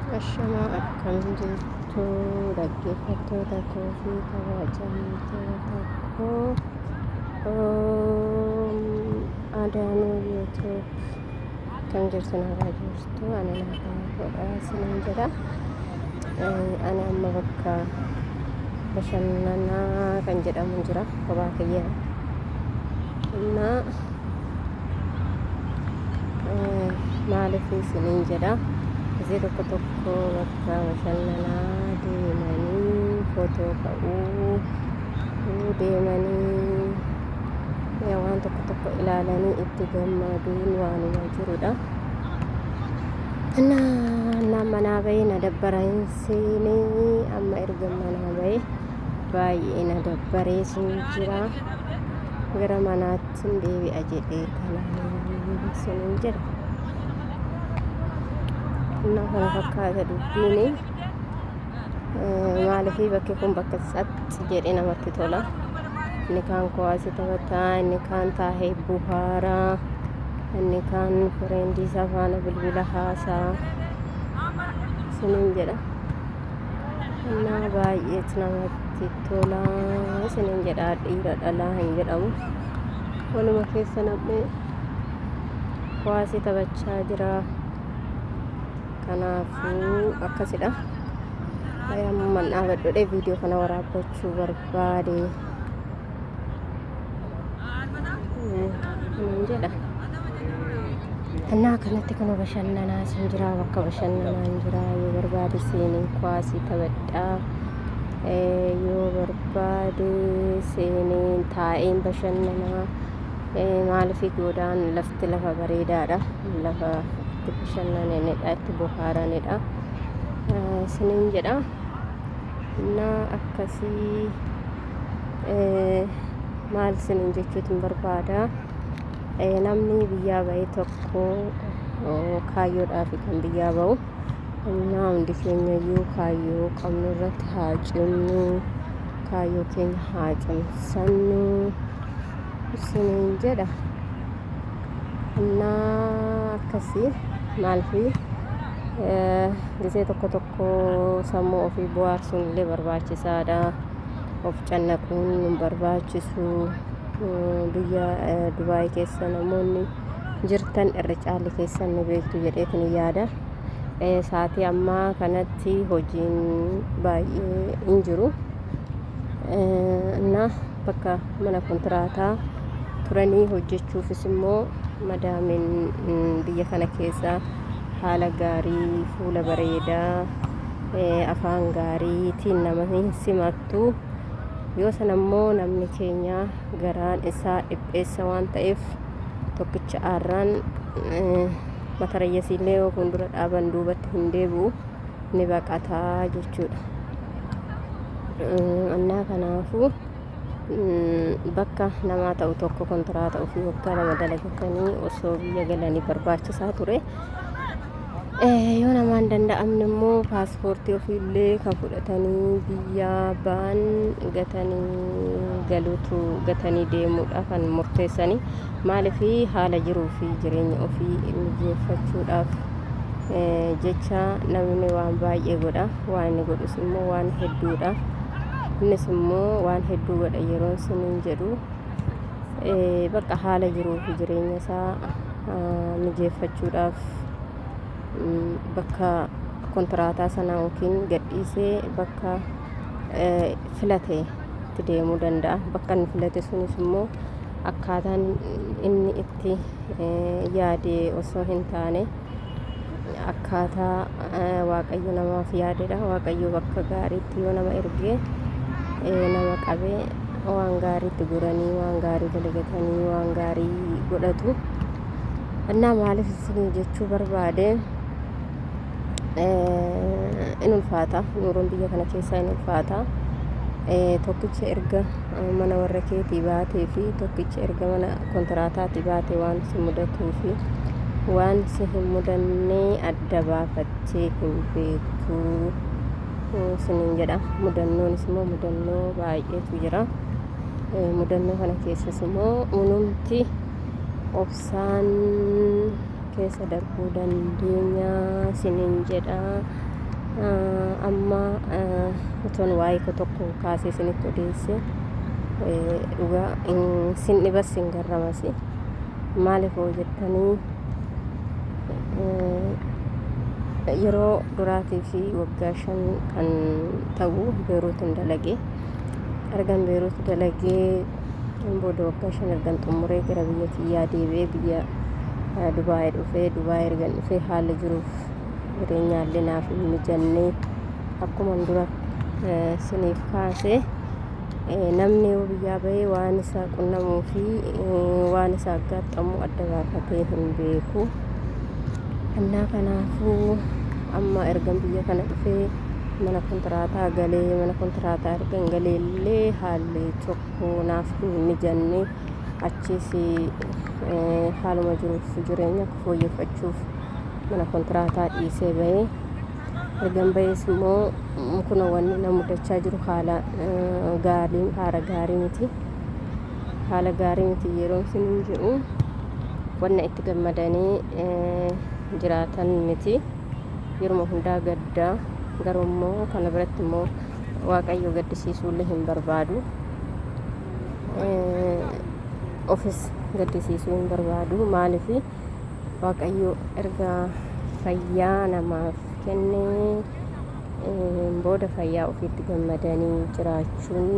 Ashama akkam jirtu dhaggeeffattoota koo fi kabajamtoota koo Adaanuu YouTube kan jirtu nagaa jirtu ani nagaa godhaa isiniin jedha. Ani amma bakka bashannanaa kan jedhamu jira kophaa kiyyaa እና maaliif isiniin jedha ጊዜ tokko bakka bashannanaa deemanii footoo ka'uu deemanii waan tokko ilaalanii itti gammaduun waanuma jirudha. እና manaa bahee na dabbareen seenee amma erga manaa bahee baay'ee na dabbaree sin jira. Gara manaatti deebi'a jedhee kanaan sinin jedha. እና kana fakkaata dubbiin maaliif bakki kun bakka satti jedhee namatti tola. Inni kaan kuwaasii taphataa, inni kaan taa'ee buhaaraa, inni kaan fireendii isaa faana bilbila haasaa sinin jedha. እና baay'eetu namatti tola sinin jedha. Dhiira dhalaa hin jedhamu. Waluma keessa nam'ee kuwaasii taphachaa jira. Kanaafuu akkasidha. Amman dhaabadhodhee viidiyoo kana waraabbachuu barbaade jedha. Annaa kanatti kan bashannanaa sin jira, bakka bashannanaa hin jira. Yoo barbaade seenii kuwaasii taphadhaa, yoo barbaade seenii taa'een bashannanaa. Maaliif godaan lafti lafa bareedaadha, lafa itti bashannananidha, itti bohaaranidha sinin jedha. እና akkasii maal sinin jechuutin barbaada. Namni biyyaa bahee tokko kaayyoodhaaf kan biyyaa bahu. እና hundi keenyayyuu kaayyoo qabnu irratti haa cimnu, kaayyoo keenya haa cimsannu sinin jedha. እና akkasii maaliif ጊዜ tokko sammuu ofii bohaarsuun illee barbaachisaadha. Of cannaquun hin barbaachisu. Biyya Dubaay keessa namoonni jirtan irra caalli keessan ni beektu jedheetin yaada. Sa'aatii ammaa kanatti hojiin baay'ee hin jiru. እና bakka mana kontiraataa turanii hojjechuufis immoo madaamiin biyya kana keessa haala gaarii, fuula bareedaa, afaan gaariitiin nama hin simattu. Yoo san ammoo namni keenya garaan isaa dhipheessa waan ta'eef tokkicha aarraan matarayyasiillee yoo fuuldura dhaaban duubatti hin deebi'u, ni baqataa jechuudha. Annaa kanaafuu bakka namaa ta'u tokko kontiraata ofii waggaa lama dalagatanii osoo biyya galanii barbaachisaa ture. Yoo namaan danda'amne immoo paaspoortii ofiillee kan fudhatanii biyya ba'an gatanii deemuudha kan murteessanii. Maaliif haala jiruu fi jireenya ofii mijeeffachuudhaaf jecha namni waan baay'ee godha. Waan inni godhus immoo waan hedduudha. Innis immoo waan hedduu godha yeroo sinin jedhu bakka haala jiruu fi jireenya isaa mijeeffachuudhaaf bakka kontiraataa sana yookiin gadhiisee bakka filate itti deemuu danda'a. Bakka inni filate sunis immoo akkaataan inni itti yaade osoo hin taane akkaataa Waaqayyo namaaf yaadedha. Waaqayyo bakka gaariitti yoo nama ergee nama qabee waan gaariitti goranii, waan gaarii dalagatanii, waan gaarii godhatu. Annaa maaliif isin jechuu barbaade in ulfaata. Nuuroon biyya kana keessaa in ulfaata. Tokkicha erga mana warra keetii baatee fi tokkicha erga mana kontiraataatti baatee waan si mudatuu fi waan si hin mudannee adda baafattee hin beektu sinin jedha. Mudannoonis immoo mudannoo baay'eetu jira. Mudannoo kana keessas immoo unumti obsaan keessa darbuu dandeenya sinin jedha. amma utuun waa'ee tokko kaasee isinitti odeesse dhugaa sin dhibas sin garramasi maaliif hoo jettanii yeroo duraatii fi waggaa 5 kan ta'u Beeruutin dalagee ergan Beeruut dalagee booda waggaa 5 ergan xumuree gara biyya kiyyaa deebi'ee biyya Dubaay dhufee Dubaay ergan dhufee haala jiruuf jireenyaallee naaf hin mijannee akkuma dura siniif kaasee namni yoo biyyaa bahee waan isaa qunnamuu fi waan isaa aggaxxamu adda baafatee hin beeku. Annaa kanaafuu amma ergan biyya kana dhufee mana kontiraataa galee mana kontiraataa ergan galeellee haalli tokko naaf hin mijanne achis haaluma jiruuf jireenya fooyyeffachuuf mana kontiraataa dhiisee bahee ergan bahees immoo kun wanni na mudachaa jiru haala gaarii miti yeroo isin jedhu wanna itti gammadanii jiraatan miti yeruma hundaa gaddaa garuu immoo kana biratti immoo Waaqayyo gaddisiisuullee hin barbaadu ofis gaddisiisuu hin barbaadu maaliif Waaqayyo erga fayyaa namaaf kennee booda fayyaa ofiitti gammadanii jiraachuun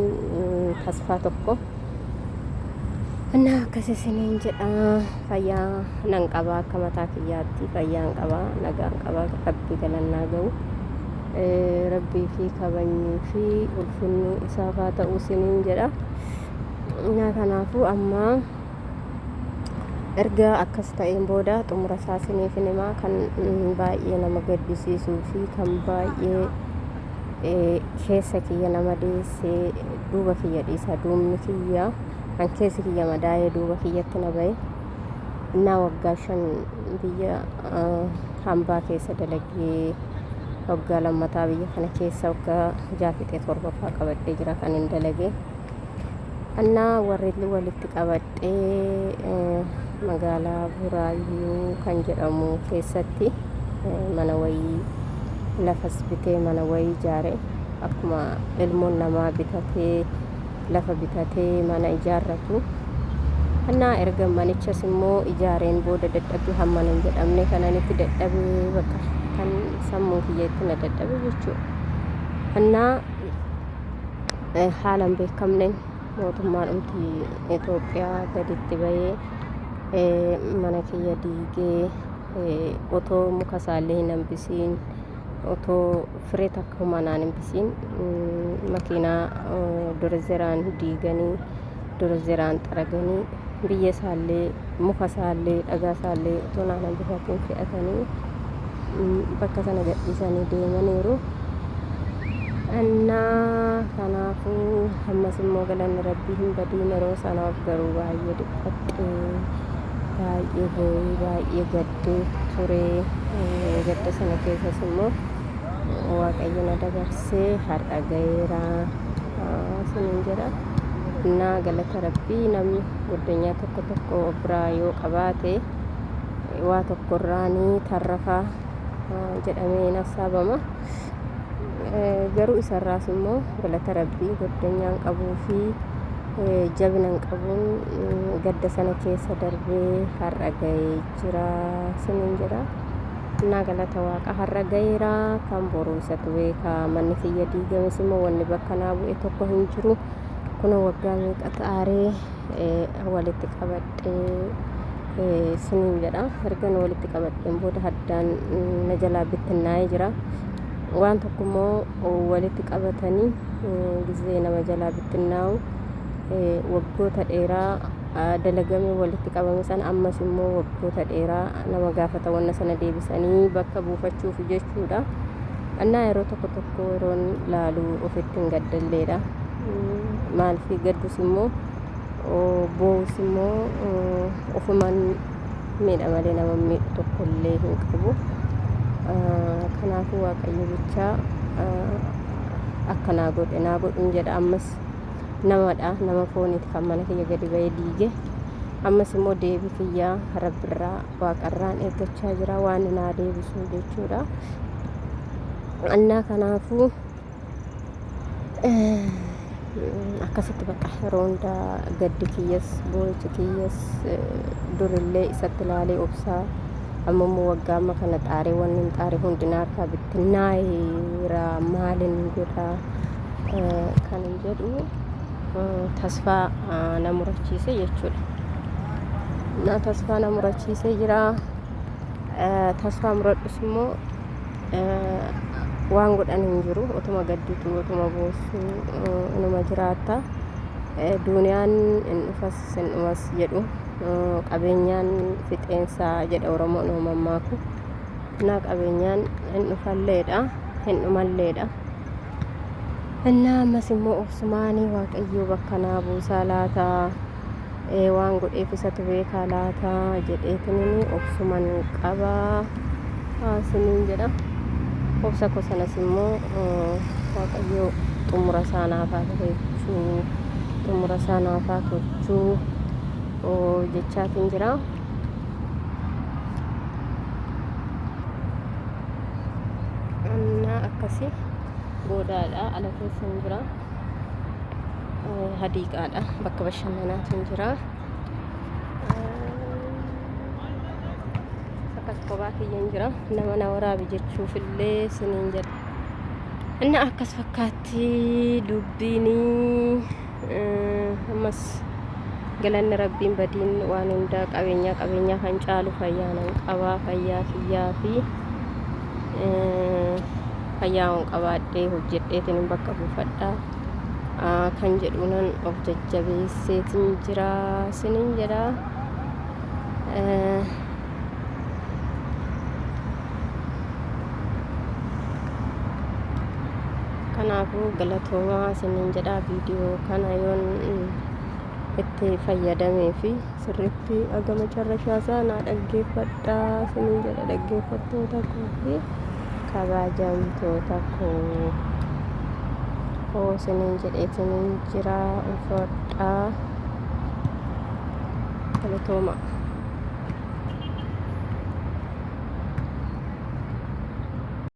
tasfaa tokko annaa akkasii isiniin jedha fayyaa nan qabaa akka mataa kiyyaatti fayyaan qabaa nagaan qabaa rabbii galannaa ga'u rabbii fi kabajnii fi ulfinni isaaf haa ta'u isiniin jedha. Kanaafuu amma erga akkas ta'een booda xumura isaa isiniif himaa kan baay'ee nama gaddisiisuu fi kan baay'ee keessa kiyya nama deessee duuba kiyya dhiisa duubni kiyya kan keessi kiyya madaa'ee duuba kiyyatti na ba'e innaa waggaa 5 biyya hambaa keessa dalagee waggaa lammataa biyya kana keessa waggaa 7 qabadhee jira kan hin dalagee annaa warri walitti qabadhee magaalaa Buraayyuu kan jedhamu keessatti mana wayii lafas bitee mana wayii ijaare akkuma ilmoon namaa bitatee lafa bitatee mana ijaarratu annaa erga manichas immoo ijaareen booda dadhabbii hamma hin jedhamne kananitti dadhabee bakka kan sammuu kiyyaatti na dadhabe jechuudha. Annaa haalan beekamneen mootummaan Itoophiyaa gaditti bahee mana kiyya diigee otoo muka isaallee hin hambisiin otoo firee takka humanaan hambisiin makiinaa dorzeraan diiganii dorzeraan xaraganii biyya isaallee muka isaallee dhagaa isaallee otoo naan hambisatiin fe'atanii bakka sana gadhiisanii deemaniiru. Annaa kanaafuu ammas immoo galanni rabbii hin badiin yeroo sanaaf garuu baay'ee dhiphadhee baay'ee gaddee ture gadda sana keessas immoo Waaqayyo na dabarsee har'a gaheera isiniin jedha. Innaa galata rabbii namni guddinyaa tokko biraa yoo qabaate waa tokkorraanii tarrafa jedhamee nassaabama. Garuu isarraas immoo galata rabbii guddinyaa qabuu fi jabina qabuun gadda sana keessa darbee har'a gahee jira isiniin jedha. Innaa galata waaqa har'a gaheera kan boruu isatu beeka manni kiyya diigames immoo wanni bakka naa bu'e tokko hin jiru kun waggaa meeqa xaaree walitti qabadhee isiniin jedha. Ergan walitti qabadheen booda haddaan na jalaa bittinnaa'ee jira. Waan tokko immoo walitti qabatanii gizee nama jalaa bittinnaa'u waggoota dheeraa dalagamee walitti qabame sana ammas immoo waggoota dheeraa nama gaafata wanna sana deebisanii bakka buufachuuf jechuudha. Annaa yeroo tokko yeroon laaluu ofitti hin gaddalleedha. Maaliif gaddus immoo boos immoo ofumaan miidha malee nama miidhu tokkollee hin qabu. Kanaafuu Waaqayyo bichaa akka naa godhuun jedha. Ammas namadha nama fooniiti kan mana kiyya gadi bahee diige ammas immoo deebii kiyyaa rabbirraa waaqarraan eeggachaa jira waan naa deebisuu jechuudha. annaa kanaafuu akkasitti bakka yeroo hundaa gaddi kiyyas boo'ichi kiyyas durillee isatti ilaalee obsaa ammoo waggaa amma kana xaaree wanni hin xaaree hundinaa harkaa bittinnaa'eera maalin godhaa kan hin jedhu tasfaa na murachiise jechuudha. Na tasfaa na murachiisee jira. Tasfaa muradhus immoo waan godhan hin jiru. Otuma gadditu otuma boossu inuma jiraata. Duuniyaan hin dhufas hin dhumas jedhu qabeenyaan fixeensaa jedha Oromoon uumamaaku. Na qabeenyaan hin dhufalleedha hin dhumalleedha. Innaa ammas immoo obsumaanii Waaqayyoo bakka naa buusaa laataa waan godheef isatu beekaa laataa jedheetiniin obsuman qabaa isiniin jedha. Obsa koo sanas immoo Waaqayyoo xumura isaa naaf haa bareechuu xumura isaa naaf haa tolchuu jechaatiin jira. Innaa akkasii boodaadha ala keessan jira. Hadiiqaadha bakka bashannanaatiin jira. Akkas kophaa kiyyan jira. Nama na waraabi jechuufillee isiniin jedha. Inni akkas fakkaatti dubbiinii ammas galanni rabbiin badiin waan hundaa qabeenyaa kan caalu fayyaa nan qabaa fayyaa kiyyaa fi fayyaa waan qabaadhee hojjedheetiin bakka buufadhaa kan jedhuunan of jajjabeesseetiin jira isiniin jedha. Kanaafuu galatoomaa isiniin jedha. Viidiyoo kana yoon itti fayyadamee fi sirriitti agama carrashaasaa naa dhaggeeffadhaa isiniin jedha. Dhaggeeffattoota koo fi kabajamtoota koo isiniin jedheetiin jira. Ulfaadhaa galatoomaa.